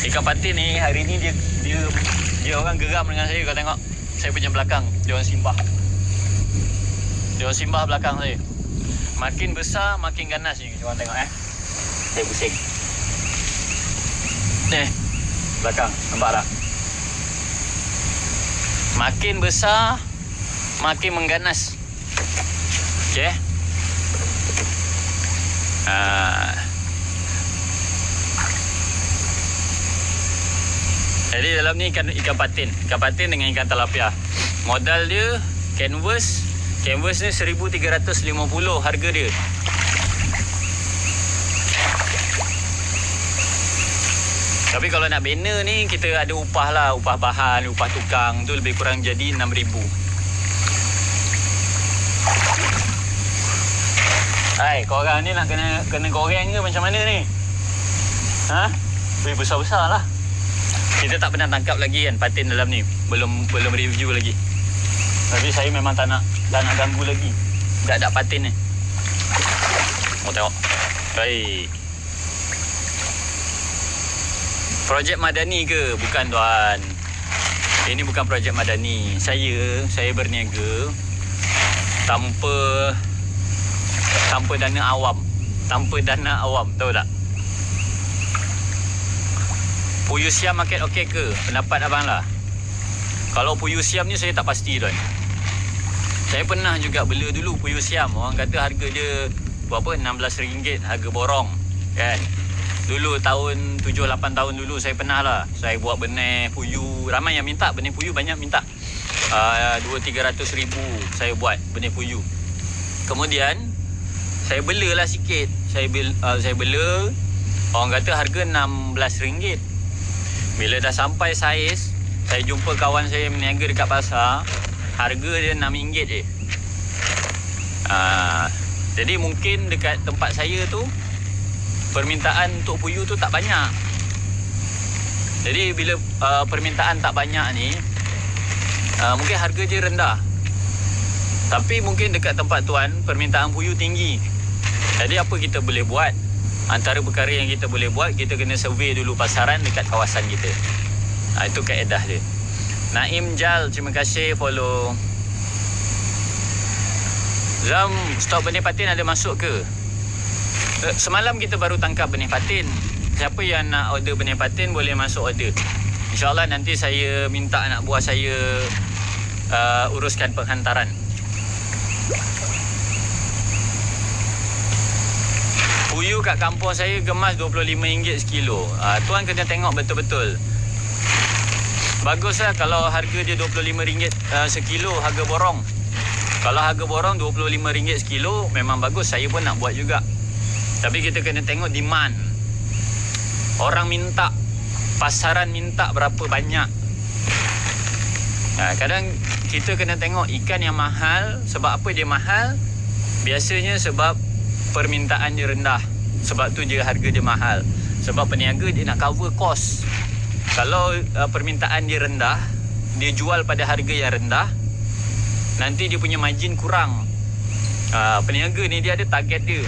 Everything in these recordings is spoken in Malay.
Ikan patin ni hari ni dia orang geram dengan saya. Kau tengok saya punya belakang, dia orang simbah. Dia orang simbah belakang saya. Makin besar makin ganas ni. Korang tengok saya pusing. Ni belakang, nampak tak? Makin besar makin mengganas. Okey. Jadi dalam ni ikan patin. Ikan patin dengan ikan tilapia. Modal dia canvas ni 1350 harga dia. Tapi kalau nak bina ni kita ada upah lah, upah bahan, upah tukang tu lebih kurang jadi 6,000. Hai, korang ni nak kena goreng ke macam mana ni? Besar-besar lah. Kita tak pernah tangkap lagi kan patin dalam ni. Belum review lagi. Tapi saya memang tak nak ganggu lagi. Tak ada patin ni. Mau tengok. Baik. Projek madani ke? Bukan tuan. Ini bukan projek madani. Saya berniaga tanpa dana awam. Tahu tak? Puyuh siam market okey ke? Pendapat abang lah. Kalau puyuh siam ni saya tak pasti tuan. Saya pernah juga bela dulu puyuh siam. Orang kata harga dia berapa? RM16 harga borong. Kan? Dulu tahun 7-8 tahun dulu saya pernah lah. Saya buat benih puyuh. Ramai yang minta benih puyuh, banyak minta. 200-300 ribu saya buat benih puyuh. Kemudian saya bela lah sikit. Saya bela. Orang kata harga RM16. Bila dah sampai saiz, saya jumpa kawan saya yang berniaga dekat pasar. Harga dia RM6 je. Jadi mungkin dekat tempat saya tu permintaan untuk puyuh tu tak banyak. Jadi bila permintaan tak banyak ni, mungkin harga je rendah. Tapi mungkin dekat tempat tuan permintaan puyuh tinggi. Jadi apa kita boleh buat? Antara perkara yang kita boleh buat, kita kena survey dulu pasaran dekat kawasan kita. Itu kaedah dia. Naim Jal, terima kasih follow. Zam, stok benih patin ada masuk ke? Semalam kita baru tangkap benih patin. Siapa yang nak order benih patin boleh masuk order. InsyaAllah nanti saya minta anak buah saya uruskan penghantaran. Puyuh kat kampung saya gemas RM25 sekilo. Tuan kena tengok betul-betul. Baguslah kalau harga dia RM25 sekilo, harga borong. Kalau harga borong RM25 sekilo, memang bagus. Saya pun nak buat juga. Tapi kita kena tengok demand. Orang minta, pasaran minta berapa banyak. Kadang kita kena tengok ikan yang mahal. Sebab apa dia mahal? Biasanya sebab permintaan dia rendah. Sebab tu je harga dia mahal. Sebab peniaga dia nak cover kos. Kalau permintaan dia rendah, dia jual pada harga yang rendah, nanti dia punya margin kurang. Peniaga ni dia ada target dia.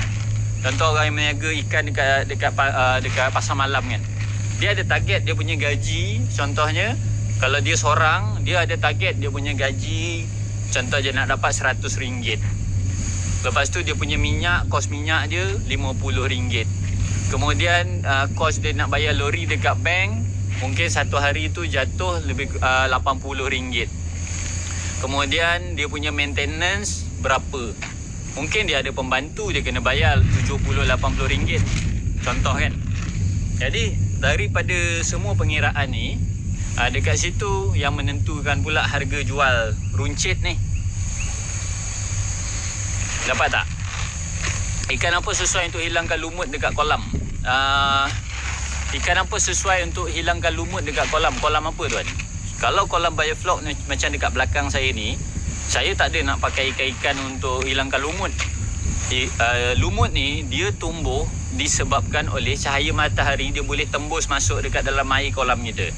Contoh orang yang meniaga ikan dekat pasar malam kan. Dia ada target dia punya gaji. Contohnya kalau dia seorang, dia ada target dia punya gaji. Contoh dia nak dapat RM100. Lepas tu dia punya minyak, kos minyak dia RM50. Kemudian kos dia nak bayar lori dekat bank, mungkin satu hari tu jatuh lebih RM80. Kemudian dia punya maintenance berapa? Mungkin dia ada pembantu, dia kena bayar RM70-80. Contoh kan. Jadi daripada semua pengiraan ni, dekat situ yang menentukan pula harga jual runcit ni. Dapat tak? Ikan apa sesuai untuk hilangkan lumut dekat kolam? Ikan apa sesuai untuk hilangkan lumut dekat kolam? Kolam apa tuan? Kalau kolam biofloc macam dekat belakang saya ni, saya tak ada nak pakai ikan-ikan untuk hilangkan lumut. Lumut ni dia tumbuh disebabkan oleh cahaya matahari. Dia boleh tembus masuk dekat dalam air kolam kita.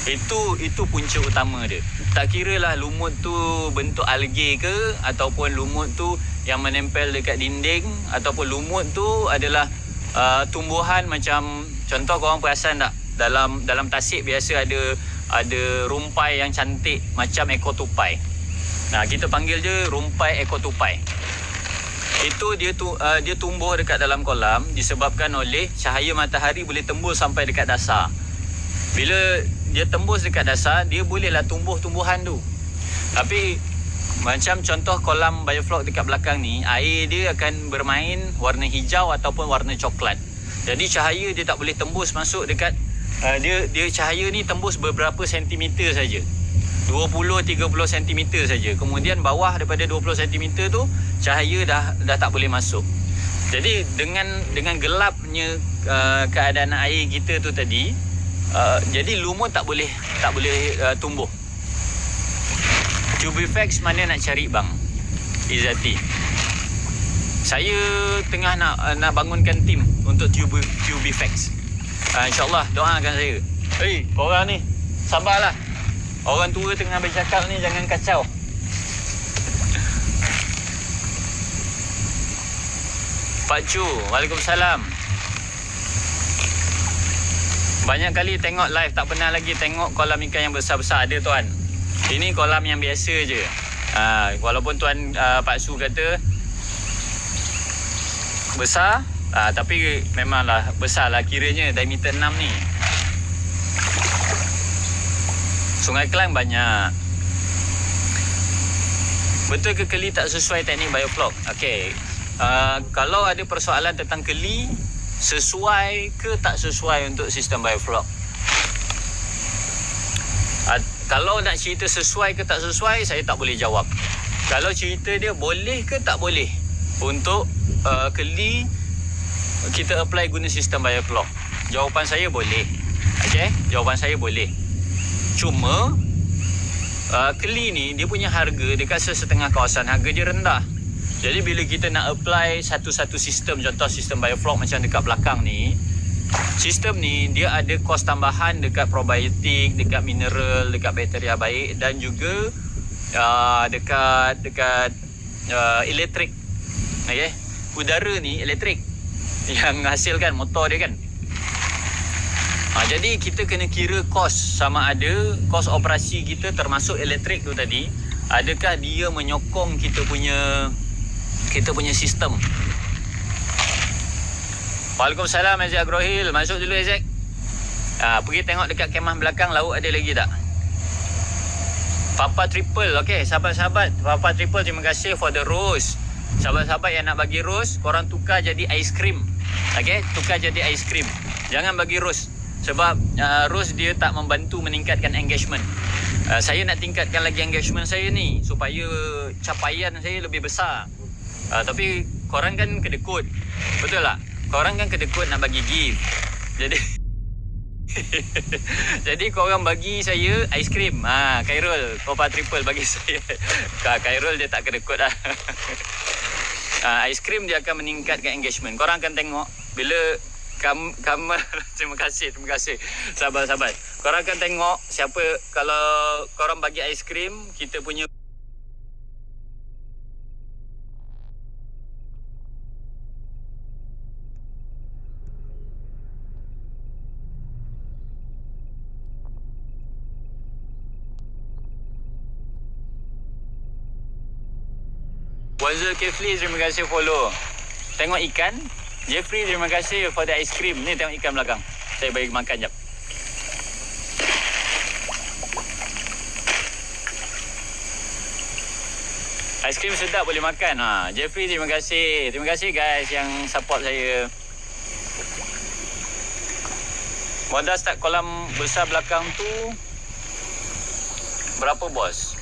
Itu punca utama dia. Tak kira lah lumut tu bentuk alge ke, ataupun lumut tu yang menempel dekat dinding, ataupun lumut tu adalah tumbuhan macam, contoh korang perasan tak, dalam tasik biasa ada rumpai yang cantik macam ekor tupai. Nah, kita panggil je rumpai ekor tupai. Itu dia tumbuh dekat dalam kolam disebabkan oleh cahaya matahari boleh tembus sampai dekat dasar. Bila dia tembus dekat dasar, dia bolehlah tumbuh tumbuhan tu. Tapi macam contoh kolam bioflok dekat belakang ni, air dia akan bermain warna hijau ataupun warna coklat. Jadi cahaya dia tak boleh tembus masuk dekat dia cahaya ni tembus beberapa sentimeter saja. 20-30 cm saja. Kemudian bawah daripada 20 cm tu cahaya dah tak boleh masuk. Jadi dengan gelapnya keadaan air kita tu tadi, jadi lumut tak boleh tumbuh. Tubifax mana nak cari bang Izzati? Saya tengah nak bangunkan tim untuk Tubifax. InsyaAllah doakan saya. Korang ni sabarlah. Orang tua tengah bercakap ni, jangan kacau. Pak Chu, Waalaikumsalam. Banyak kali tengok live, tak pernah lagi tengok kolam ikan yang besar-besar. Ada tuan. Ini kolam yang biasa je. Walaupun tuan Pak Su kata besar, tapi memanglah besar lah kiranya diameter 6 ni. Sungai Kelang banyak. Betul ke keli tak sesuai teknik bioflok? Okey. Kalau ada persoalan tentang keli, sesuai ke tak sesuai untuk sistem bioflok? Kalau nak cerita sesuai ke tak sesuai, saya tak boleh jawab. Kalau cerita dia boleh ke tak boleh untuk keli kita apply guna sistem bioflok, jawapan saya boleh. Okey, jawapan saya boleh. Cuma keli ni dia punya harga dekat setengah kawasan, harga dia rendah. Jadi bila kita nak apply satu-satu sistem, contoh sistem bioflok macam dekat belakang ni, sistem ni dia ada kos tambahan dekat probiotik, dekat mineral, dekat bakteria baik dan juga dekat elektrik. Okey, udara ni elektrik yang hasilkan motor dia kan. Jadi kita kena kira kos, sama ada kos operasi kita termasuk elektrik tu tadi, adakah dia menyokong kita punya sistem. Waalaikumsalam Azek Agrohil. Masuk dulu Azek. Pergi tengok dekat kemah belakang laut ada lagi tak? Papa Triple. Okey, sahabat-sahabat Papa Triple, terima kasih for the rose. Sahabat-sahabat yang nak bagi rose, korang tukar jadi aiskrim. Okey, tukar jadi aiskrim. Jangan bagi rose. Sebab rose dia tak membantu meningkatkan engagement. Saya nak tingkatkan lagi engagement saya ni supaya capaian saya lebih besar. Tapi korang kan kedekut. Betul tak? Korang kan kedekut nak bagi gift. Jadi jadi korang bagi saya aiskrim. Khairul, Papa Triple bagi saya. Khairul dia tak kedekut lah. Aiskrim dia akan meningkatkan engagement. Korang akan tengok bila kamu terima kasih sahabat-sahabat. Korang akan tengok siapa, kalau korang bagi aiskrim, kita punya Wazir Kefli, terima kasih follow. Tengok ikan. Jeffrey, terima kasih for the ice cream. Ni tengok ikan belakang. Saya bagi makan jap. Ice cream sedap, boleh makan. Jeffrey, terima kasih. Terima kasih guys yang support saya. Modal start kolam besar belakang tu berapa bos?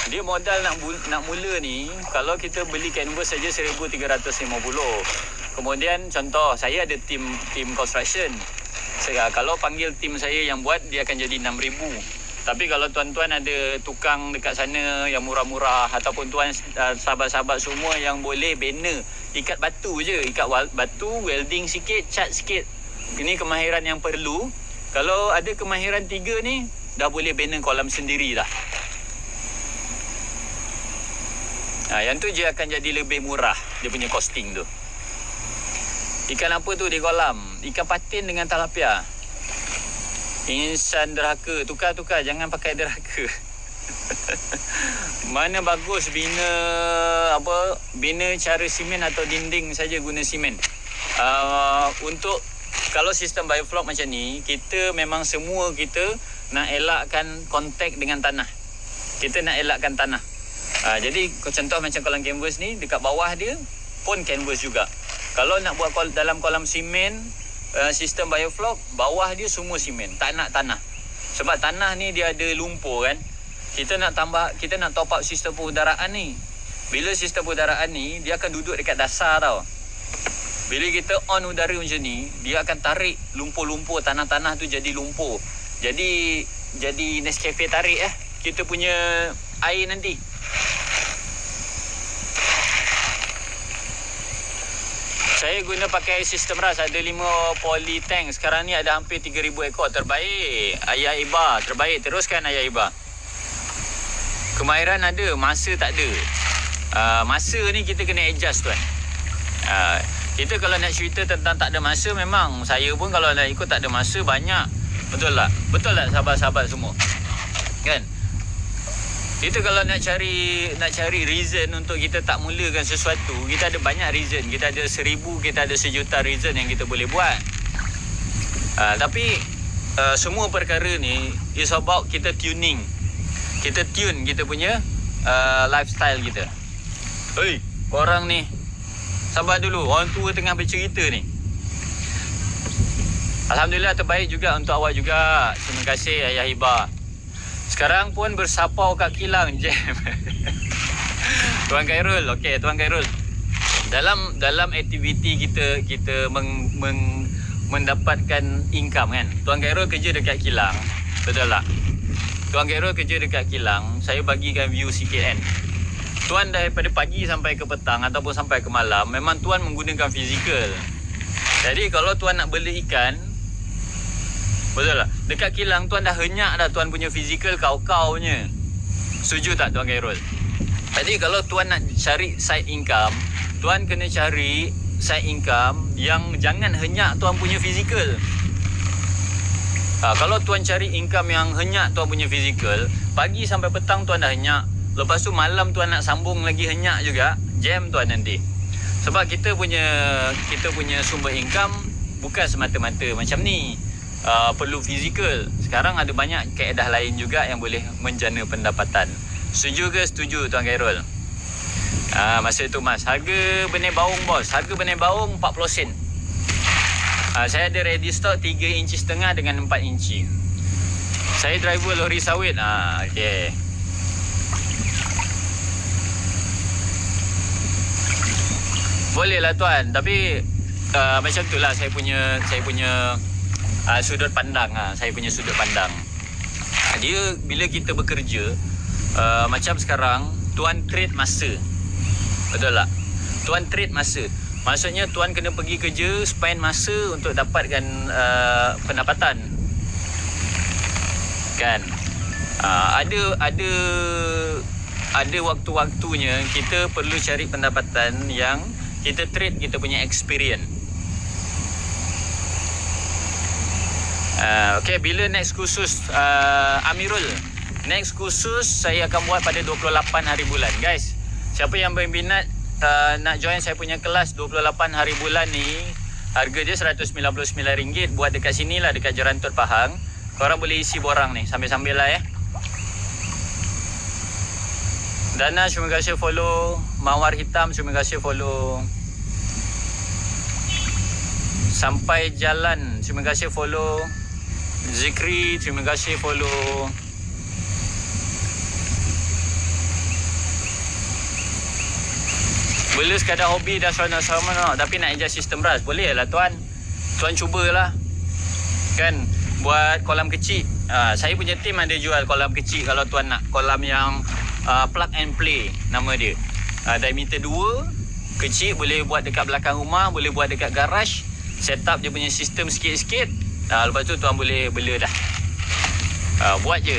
Dia modal nak mula ni, kalau kita beli canvas saja 1,350. Kemudian contoh, saya ada tim construction. Kalau panggil tim saya yang buat, dia akan jadi 6,000. Tapi kalau tuan-tuan ada tukang dekat sana yang murah-murah, ataupun tuan sahabat-sahabat semua yang boleh banner, ikat batu je, ikat batu, welding sikit, cat sikit. Ini kemahiran yang perlu. Kalau ada kemahiran 3 ni, dah boleh banner kolam sendiri dah. Yang tu je akan jadi lebih murah, dia punya costing tu. Ikan apa tu di kolam? Ikan patin dengan tilapia. Insan derhaka. Tukar, jangan pakai derhaka. Mana bagus bina cara simen atau dinding saja guna simen. Untuk kalau sistem biofloc macam ni, kita memang semua kita nak elakkan kontak dengan tanah. Kita nak elakkan tanah. Jadi contoh macam kolam canvas ni, dekat bawah dia pun canvas juga. Kalau nak buat dalam kolam simen, sistem biofloc, bawah dia semua simen, tak nak tanah. Sebab tanah ni dia ada lumpur kan. Kita nak top up sistem perudaraan ni. Bila sistem perudaraan ni, dia akan duduk dekat dasar tau. Bila kita on udara macam ni, dia akan tarik lumpur-lumpur, tanah-tanah tu jadi lumpur. Jadi Nescafe tarik kita punya air nanti. Saya guna pakai sistem ras, ada 5 poly tank. Sekarang ni ada hampir 3,000 ekor. Terbaik Ayah Iba, terbaik. Teruskan Ayah Iba. Kemahiran ada, masa tak ada. Masa ni kita kena adjust tuan. Kita kalau nak cerita tentang tak ada masa, memang saya pun kalau nak ikut tak ada masa banyak. Betul tak? Betul tak sahabat-sahabat semua? Kan? Kita kalau nak cari reason untuk kita tak mulakan sesuatu, kita ada banyak reason. Kita ada 1,000, kita ada 1,000,000 reason yang kita boleh buat. Tapi semua perkara ni is about kita tuning. Kita tune kita punya lifestyle kita. Hei, korang ni sabar dulu, orang tua tengah bercerita ni. Alhamdulillah terbaik juga untuk awak juga. Terima kasih Ayah Hibah. Sekarang pun bersapau kat kilang jam. Tuan Khairul, okey Tuan Khairul. Dalam aktiviti kita mendapatkan income kan. Tuan Khairul kerja dekat kilang. Betul tak? Tuan Khairul kerja dekat kilang, saya bagikan view sikit kan. Tuan daripada pagi sampai ke petang ataupun sampai ke malam, memang tuan menggunakan fizikal. Jadi kalau tuan nak beli ikan, betul tak? Dekat kilang tuan dah henyak dah tuan punya fizikal kau-kau punya. Setuju tak Tuan Khairul? Jadi kalau tuan nak cari side income, tuan kena cari side income yang jangan henyak tuan punya fizikal. Kalau tuan cari income yang henyak tuan punya fizikal, pagi sampai petang tuan dah henyak, lepas tu malam tuan nak sambung lagi henyak juga, jam tuan nanti. Sebab kita punya sumber income bukan semata-mata macam ni. Perlu fizikal. Sekarang ada banyak kaedah lain juga yang boleh menjana pendapatan. Setuju ke setuju Tuan Khairul? Masa tu mas, harga benih baung bos, harga benih baung 40 sen. Saya ada ready stock 3,5 inci dengan 4 inci. Saya driver lori sawit. Okey. Boleh lah tuan, tapi macam tu lah saya punya sudut pandang. Saya punya sudut pandang. Dia bila kita bekerja, macam sekarang tuan trade masa. Betul tak? Tuan trade masa. Maksudnya tuan kena pergi kerja, spend masa untuk dapatkan pendapatan. Kan? Ada waktu-waktunya kita perlu cari pendapatan yang kita trade kita punya experience. Okay, bila next kursus Amirul? Next kursus saya akan buat pada 28 hari bulan. Guys, siapa yang berminat nak join saya punya kelas 28 hari bulan ni, harga dia RM199, buat dekat sini lah, dekat Jalan Tut Pahang. Korang boleh isi borang ni sambil-sambil lah ya. Dana, terima kasih follow. Mawar Hitam, terima kasih follow. Sampai Jalan, terima kasih follow. Zikri, terima kasih follow. Boleh sekadar hobi dah seronok-seronok, tapi nak adjust sistem ras, boleh lah tuan. Tuan cubalah. Kan, buat kolam kecil. Saya punya tim ada jual kolam kecil kalau tuan nak. Kolam yang plug and play nama dia. Diameter 2, kecil, boleh buat dekat belakang rumah, boleh buat dekat garage. Set up dia punya sistem sikit-sikit. Lepas tu tuan boleh bela dah. Buat je.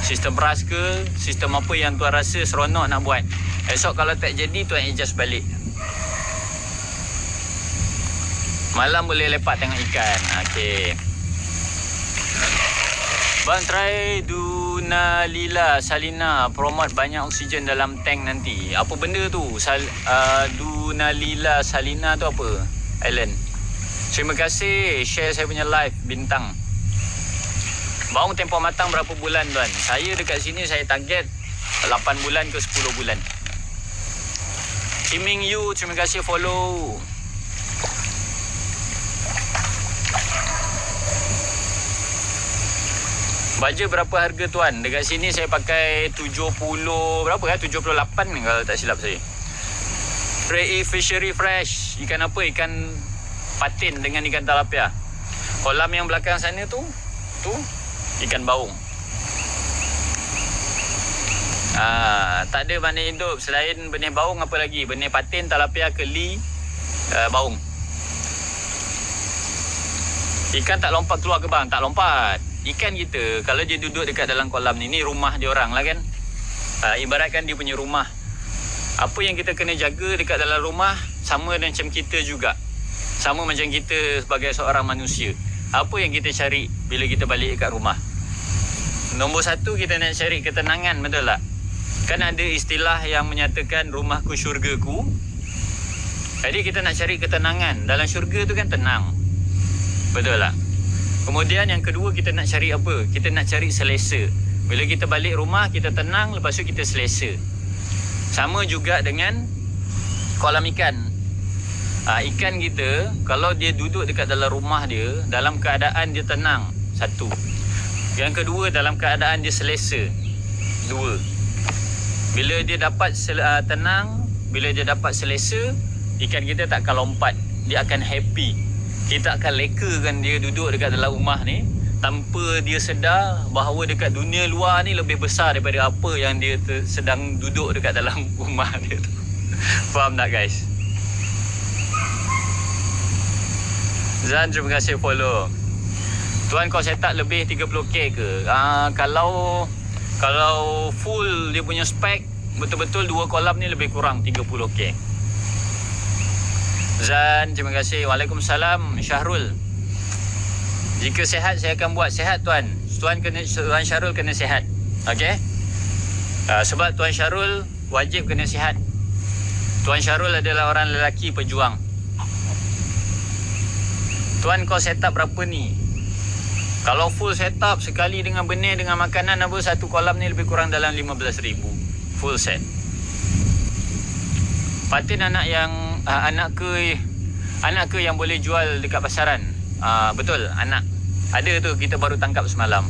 Sistem ras ke, sistem apa yang tuan rasa seronok nak buat. Esok kalau tak jadi, tuan adjust balik. Malam boleh lepak tengok ikan. Okey. Bang, try Dunalila Salina. Promote banyak oksigen dalam tank nanti. Apa benda tu? Dunalila Salina tu apa? Island. Terima kasih share saya punya live bintang. Baung tempoh matang berapa bulan tuan? Saya dekat sini saya target 8 bulan ke 10 bulan. Ciming you, terima kasih follow. Baja berapa harga tuan? Dekat sini saya pakai 70 berapa kan? 78 ni kalau tak silap saya. Ray Fishery Fresh. Ikan apa? Ikan patin dengan ikan tilapia. Kolam yang belakang sana tu ikan baung. Tak ada benih hidup selain benih baung, apa lagi? Benih patin, tilapia, keli, baung. Ikan tak lompat keluar ke bang? Tak lompat. Ikan kita kalau dia duduk dekat dalam kolam ni rumah dia orang lah kan. Ibaratkan dia punya rumah. Apa yang kita kena jaga dekat dalam rumah sama macam kita juga. Sama macam kita sebagai seorang manusia. Apa yang kita cari bila kita balik dekat rumah? Nombor satu, kita nak cari ketenangan, betul tak? Kan ada istilah yang menyatakan rumahku syurgaku. Jadi kita nak cari ketenangan. Dalam syurga tu kan tenang. Betul tak? Kemudian yang kedua, kita nak cari apa? Kita nak cari selesa. Bila kita balik rumah, kita tenang, lepas tu kita selesa. Sama juga dengan kolam ikan. Ikan kita, kalau dia duduk dekat dalam rumah dia, dalam keadaan dia tenang, satu. Yang kedua, dalam keadaan dia selesa, dua. Bila dia dapat tenang, bila dia dapat selesa, ikan kita tak akan lompat. Dia akan happy. Kita akan lekakan dia duduk dekat dalam rumah ni tanpa dia sedar bahawa dekat dunia luar ni lebih besar daripada apa yang dia sedang duduk dekat dalam rumah dia tu. Faham tak guys? Zan, terima kasih follow. Tuan, kau set up lebih 30k ke? Kalau full dia punya spek, betul-betul dua kolam ni lebih kurang 30k. Zan, terima kasih. Waalaikumsalam Syahrul. Jika sihat saya akan buat. Sihat tuan. Tuan Syahrul kena sihat. Okey? Sebab Tuan Syahrul wajib kena sihat. Tuan Syahrul adalah orang lelaki pejuang. Tuan, kau set up berapa ni? Kalau full set up sekali dengan benih dengan makanan apa, satu kolam ni lebih kurang dalam 15,000 full set. Patin anak ke yang boleh jual dekat pasaran? Betul, anak. Ada tu, kita baru tangkap semalam.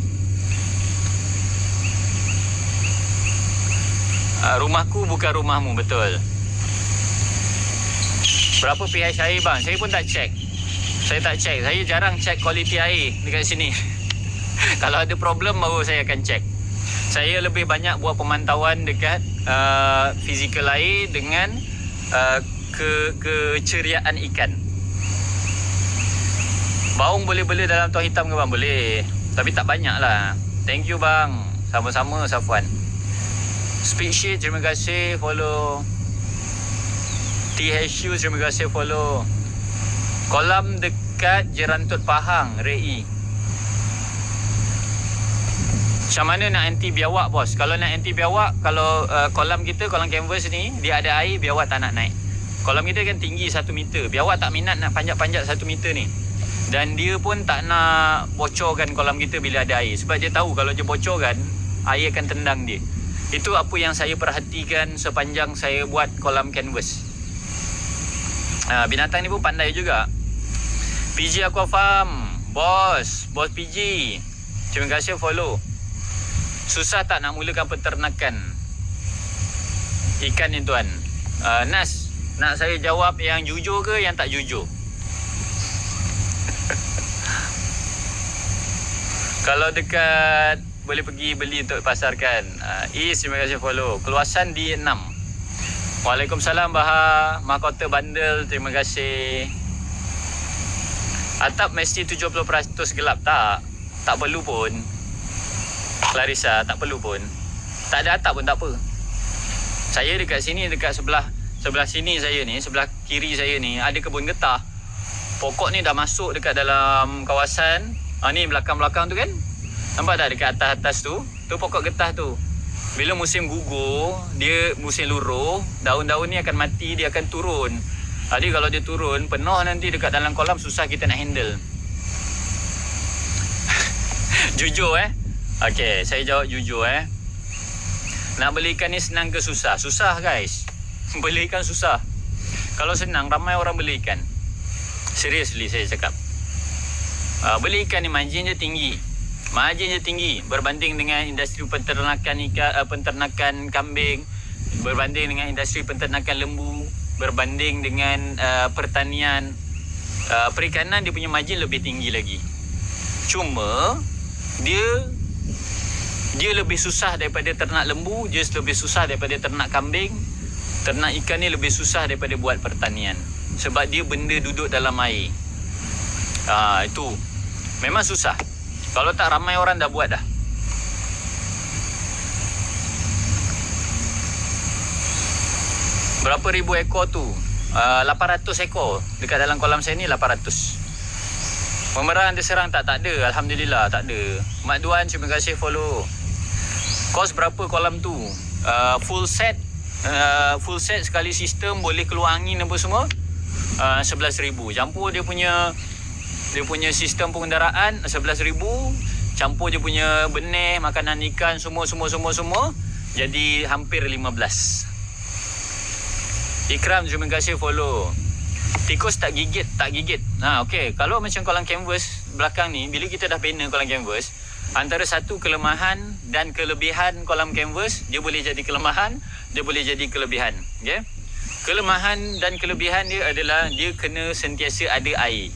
Rumahku bukan rumahmu, betul. Berapa pH air bang? Saya pun tak check. Saya jarang check kualiti air dekat sini. Kalau ada problem baru saya akan check. Saya lebih banyak buat pemantauan dekat fizikal air dengan keceriaan ikan. Baung boleh bela dalam tuang hitam ke bang? Boleh. Tapi tak banyak lah. Thank you bang. Sama-sama Safwan. Speaksheet, terima kasih follow. THU, terima kasih follow. Kolam dekat Jerantut Pahang, Rei. Macam mana nak anti biawak bos? Kalau nak anti biawak, kalau kolam kita, kolam canvas ni, dia ada air, biawak tak nak naik. Kolam kita kan tinggi 1 meter. Biawak tak minat nak panjat-panjat 1 meter ni. Dan dia pun tak nak bocorkan kolam kita bila ada air. Sebab dia tahu kalau dia bocorkan, air akan tendang dia. Itu apa yang saya perhatikan sepanjang saya buat kolam canvas. Binatang ni pun pandai juga. PG Aqua Farm, bos PG. Terima kasih follow. Susah tak nak mulakan peternakan ikan ni tuan? Nas, nak saya jawab yang jujur ke yang tak jujur? Kalau dekat boleh pergi beli untuk pasarkan. Is, terima kasih follow. Keluasan di 6. Waalaikumsalam Baha. Mahkota Bandel, terima kasih. Atap mesti 70% gelap. Tak perlu pun Clarissa, tak perlu pun. Tak ada atap pun tak apa. Saya dekat sini, dekat sebelah sini saya ni, sebelah kiri saya ni ada kebun getah. Pokok ni dah masuk dekat dalam kawasan. Ni belakang-belakang tu kan, Nampak tak dekat atas-atas tu? Tu pokok getah tu. Bila musim gugur, dia musim luruh, daun-daun ni akan mati, dia akan turun. Jadi kalau dia turun, penuh nanti dekat dalam kolam, susah kita nak handle. Jujur Okey, saya jawab jujur Nak beli ikan ni senang ke susah? Susah guys. Beli ikan susah. Kalau senang, ramai orang beli ikan. Seriously saya cakap. Beli ikan ni margin je tinggi. Margin je tinggi berbanding dengan industri penternakan ikan, penternakan kambing, berbanding dengan industri penternakan lembu, berbanding dengan pertanian. Perikanan dia punya margin lebih tinggi lagi. Cuma dia lebih susah daripada ternak lembu, dia lebih susah daripada ternak kambing. Ternak ikan ni lebih susah daripada buat pertanian. Sebab dia benda duduk dalam air. Itu memang susah. Kalau tak, ramai orang dah buat dah. Berapa ribu ekor tu? 800 ekor. Dekat dalam kolam saya ni 800. Pemerahan terserang tak ada. Alhamdulillah tak ada. Mak Duan, terima kasih follow. Kos berapa kolam tu? Full set sekali sistem, boleh keluar angin apa semua, 11,000. Campur dia punya sistem pengendaraan 11,000, campur dia punya benih, makanan ikan, semua jadi hampir 15. Ikram, terima kasih follow. Tikus tak gigit. Okey, kalau macam kolam canvas belakang ni, bila kita dah bina kolam canvas, antara satu kelemahan dan kelebihan kolam canvas, dia boleh jadi kelemahan, dia boleh jadi kelebihan. Okey. Kelemahan dan kelebihan dia adalah dia kena sentiasa ada air.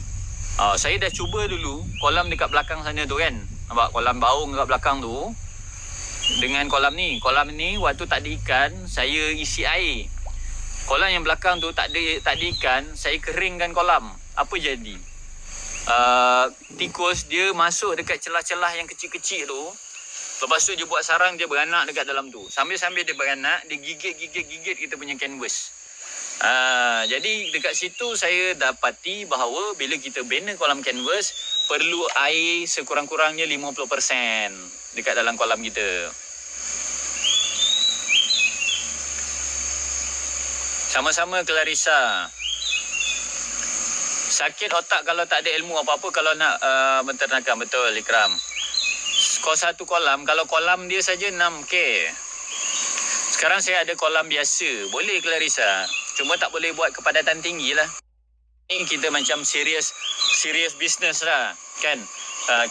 Saya dah cuba dulu kolam dekat belakang sana tu kan. Nampak kolam baung dekat belakang tu dengan kolam ni. Kolam ni waktu tak ada ikan, saya isi air. Kolam yang belakang tu tak ada ikan, saya keringkan kolam. Apa jadi? Tikus dia masuk dekat celah-celah yang kecil-kecil tu. Lepas tu dia buat sarang, dia beranak dekat dalam tu. Sambil-sambil dia beranak, dia gigit kita punya canvas. Jadi dekat situ saya dapati bahawa bila kita bina kolam canvas, perlu air sekurang-kurangnya 50% dekat dalam kolam kita. Sama-sama Clarissa. Sakit otak kalau tak ada ilmu apa-apa kalau nak menternakan. Betul Ikram. Kos satu kolam, kalau kolam dia saja 6K. Sekarang saya ada kolam biasa. Boleh Clarissa. Cuma tak boleh buat kepadatan tinggi lah. Ni kita macam serious business lah. Kan?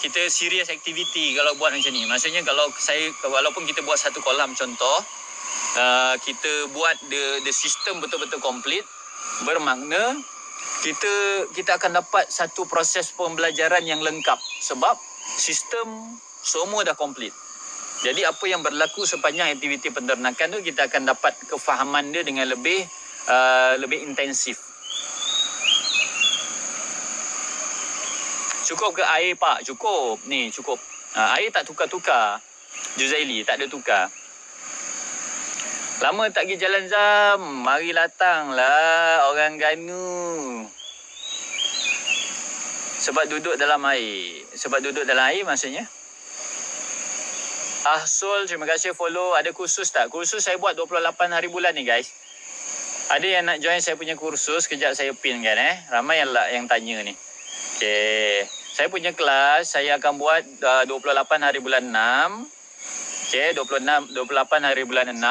Kita serious activity kalau buat macam ni. Maksudnya walaupun kita buat satu kolam contoh, kita buat the system betul-betul komplit, bermakna kita akan dapat satu proses pembelajaran yang lengkap. Sebab sistem semua dah komplit. Jadi apa yang berlaku sepanjang aktiviti penternakan tu, kita akan dapat kefahaman dia dengan lebih intensif. Cukup ke air Pak? Cukup. Ni cukup. Air tak tukar-tukar. Juzaili tak ada tukar. Lama tak pergi Jalan Zam. Mari datanglah orang Ganu. Sebab duduk dalam air. Maksudnya. Ahsul, terima kasih follow. Ada kursus tak? Kursus saya buat 28 hari bulan ni guys. Ada yang nak join saya punya kursus, kejap saya pin kan Ramai yang tanya ni. Okey. Saya punya kelas, saya akan buat 28 hari bulan 6. Okey, 28 hari bulan 6.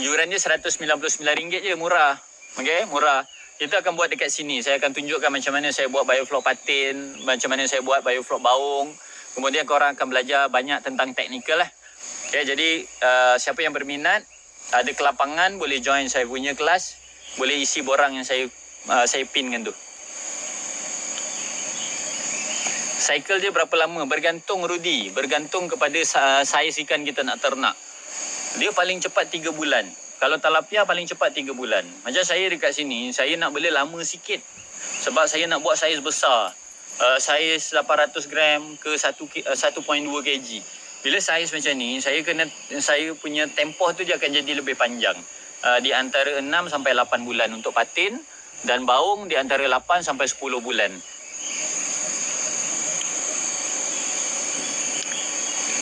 Yuran dia RM199 je, murah. Okey, murah. Kita akan buat dekat sini. Saya akan tunjukkan macam mana saya buat biofloc patin, macam mana saya buat biofloc baung. Kemudian korang akan belajar banyak tentang teknikal lah. Okey, jadi siapa yang berminat, ada kelapangan, boleh join saya punya kelas. Boleh isi borang yang saya pinkan tu. Cycle dia berapa lama? Bergantung Rudi. Bergantung kepada saiz ikan kita nak ternak. Dia paling cepat 3 bulan. Kalau talapia paling cepat 3 bulan. Macam saya dekat sini, saya nak bela lama sikit. Sebab saya nak buat saiz besar. Saiz 800 gram ke 1.2 kg. Bila saiz macam ni, saya punya tempoh tu dia akan jadi lebih panjang. Di antara 6 sampai 8 bulan untuk patin, dan baung di antara 8 sampai 10 bulan.